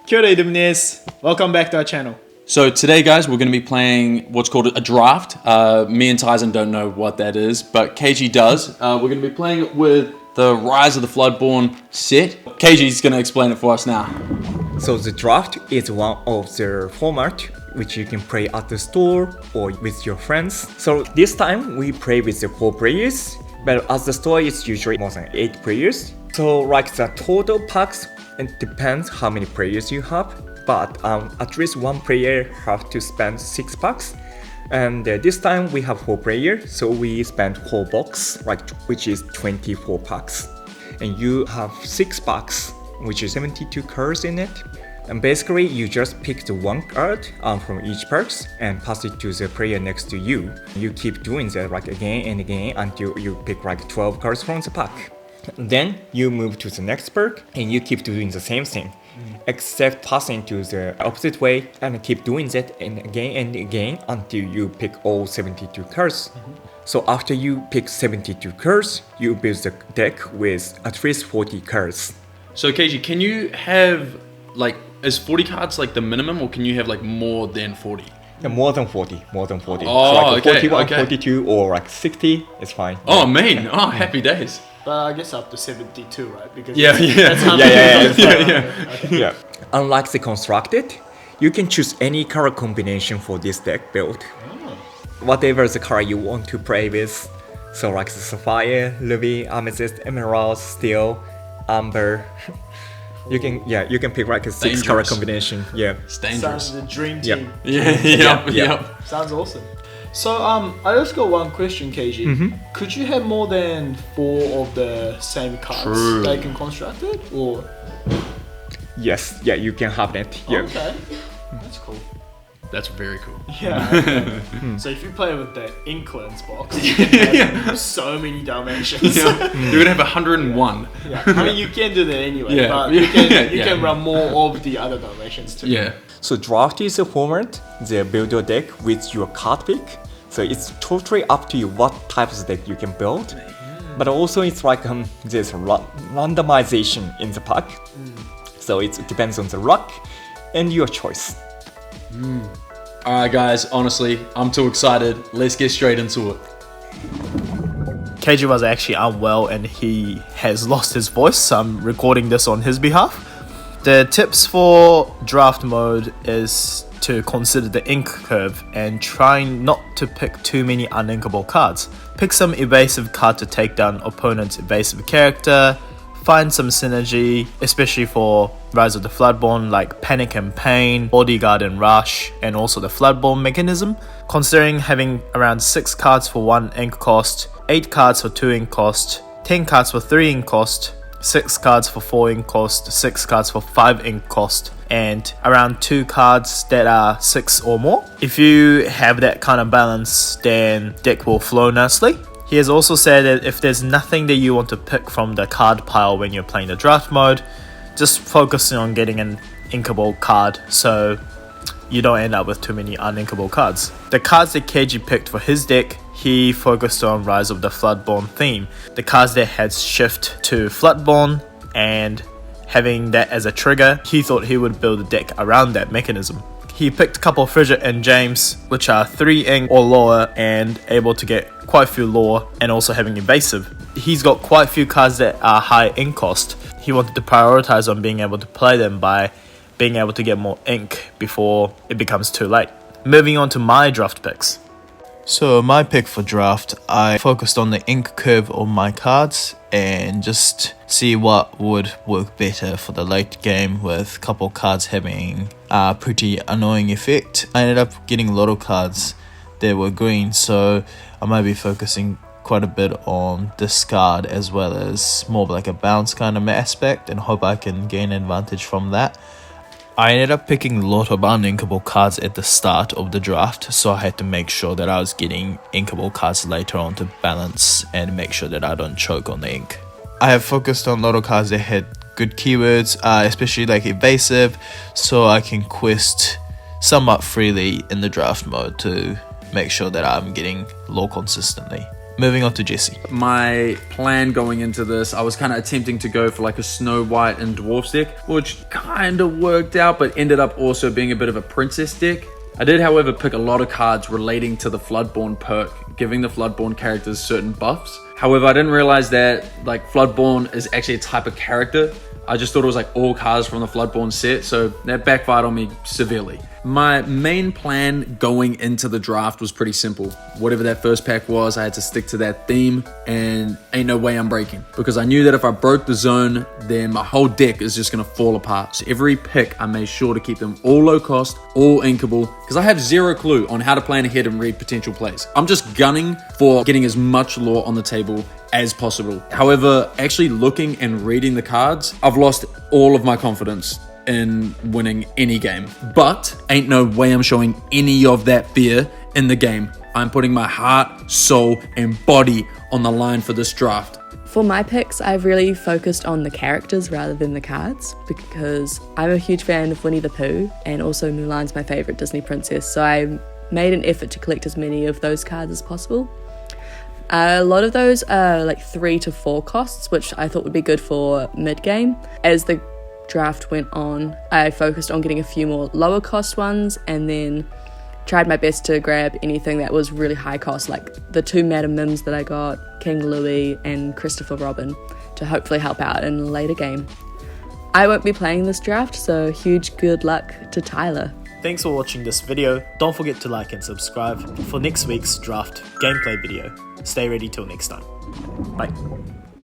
Kia ora, Idum. Welcome back to our channel. So today, guys, we're going to be playing what's called a draft. Me and Tyson don't know what that is, but Keiji does. We're going to be playing it with the Rise of the Floodborn set. Keiji's going to explain it for us now. So the draft is one of the format which you can play at the store or with your friends. So this time we play with the 4 players, but at the store it's usually more than 8 players. So like the total packs, it depends how many players you have, but at least one player have to spend 6 packs. And this time we have 4 players, so we spent 4 box, which is 24 packs. And you have 6 packs, which is 72 cards in it. And basically you just pick the 1 card from each packs and pass it to the player next to you. You keep doing that again and again until you pick 12 cards from the pack. Then you move to the next perk and you keep doing the same thing, except passing to the opposite way and keep doing that and again until you pick all 72 cards. So after you pick 72 cards, you build the deck with at least 40 cards. So Keiji, can you have is 40 cards the minimum, or can you have more than 40? Yeah, more than 40. Oh, so okay, 41, okay. 42 or 60 is fine. Oh, man. Oh, happy days. But I guess up to 72, right? Because Yeah. Yeah. Unlike the constructed, you can choose any color combination for this deck build. Whatever the color you want to play with. So the sapphire, ruby, amethyst, emerald, steel, amber. You can pick a 6 color combination. Yeah. It's dangerous. Sounds the dream team. Yep. Sounds awesome. So I just got one question, Keiji. Could you have more than 4 of the same cards that you can construct it, or? Yes. Yeah, you can have that. Yeah. Okay. That's cool. That's very cool. Yeah. Okay. So if you play with the Inkwell box, you have so many dimensions. You're gonna have 101. Yeah. I mean, you can do that anyway, but you can run more of the other dimensions too. Yeah. So draft is a format, the build your deck with your card pick. So it's totally up to you what types of deck you can build. But also it's there's randomization in the pack. So it depends on the luck and your choice. Alright guys, honestly, I'm too excited. Let's get straight into it. Keiji was actually unwell and he has lost his voice, so I'm recording this on his behalf. The tips for draft mode is to consider the ink curve and trying not to pick too many uninkable cards. Pick some evasive card to take down opponent's evasive character. Find some synergy, especially for Rise of the Floodborn, like Panic and Pain, Bodyguard and Rush, and also the Floodborn mechanism. Considering having around 6 cards for 1 ink cost, 8 cards for 2 ink cost, 10 cards for 3 ink cost, 6 cards for 4 ink cost, 6 cards for 5 ink cost, and around 2 cards that are 6 or more. If you have that kind of balance, then deck will flow nicely. He has also said that if there's nothing that you want to pick from the card pile when you're playing the draft mode, just focusing on getting an inkable card so you don't end up with too many uninkable cards. The cards that Keiji picked for his deck, he focused on Rise of the Floodborn theme. The cards that had shift to Floodborn, and having that as a trigger, he thought he would build a deck around that mechanism. He picked a couple of Frigid and James, which are 3 ink or lower and able to get quite a few lore and also having evasive. He's got quite a few cards that are high ink cost. He wanted to prioritize on being able to play them by being able to get more ink before it becomes too late. Moving on to my draft picks. So my pick for draft, I focused on the ink curve of my cards and just see what would work better for the late game, with a couple cards having a pretty annoying effect. I ended up getting a lot of cards that were green, so I might be focusing quite a bit on discard as well as more of a bounce kind of aspect, and hope I can gain advantage from that. I ended up picking a lot of uninkable cards at the start of the draft, so I had to make sure that I was getting inkable cards later on to balance and make sure that I don't choke on the ink. I have focused on a lot of cards that had good keywords, especially evasive, so I can quest somewhat freely in the draft mode to make sure that I'm getting lore consistently. Moving on to Jesse. My plan going into this, I was kind of attempting to go for like a Snow White and Dwarf deck, which kind of worked out, but ended up also being a bit of a princess deck. I did, however, pick a lot of cards relating to the Floodborn perk, giving the Floodborn characters certain buffs. However, I didn't realize that like Floodborn is actually a type of character. I just thought it was like all cards from the Floodborn set, so that backfired on me severely. My main plan going into the draft was pretty simple. Whatever that first pack was, I had to stick to that theme, and ain't no way I'm breaking. Because I knew that if I broke the zone, then my whole deck is just gonna fall apart. So every pick, I made sure to keep them all low cost, all inkable, because I have zero clue on how to plan ahead and read potential plays. I'm just gunning for getting as much lore on the table as possible. However, actually looking and reading the cards, I've lost all of my confidence in winning any game. But ain't no way I'm showing any of that fear in the game. I'm putting my heart, soul, and body on the line for this draft. For my picks, I've really focused on the characters rather than the cards because I'm a huge fan of Winnie the Pooh, and also Mulan's my favourite Disney princess, so I made an effort to collect as many of those cards as possible. A lot of those are like 3 to 4 costs, which I thought would be good for mid-game. As the draft went on, I focused on getting a few more lower cost ones, and then tried my best to grab anything that was really high cost, like the 2 Madam Mims that I got, King Louis and Christopher Robin, to hopefully help out in a later game. I won't be playing this draft, so huge good luck to Tyler. Thanks for watching this video. Don't forget to like and subscribe for next week's draft gameplay video. Stay ready till next time. Bye.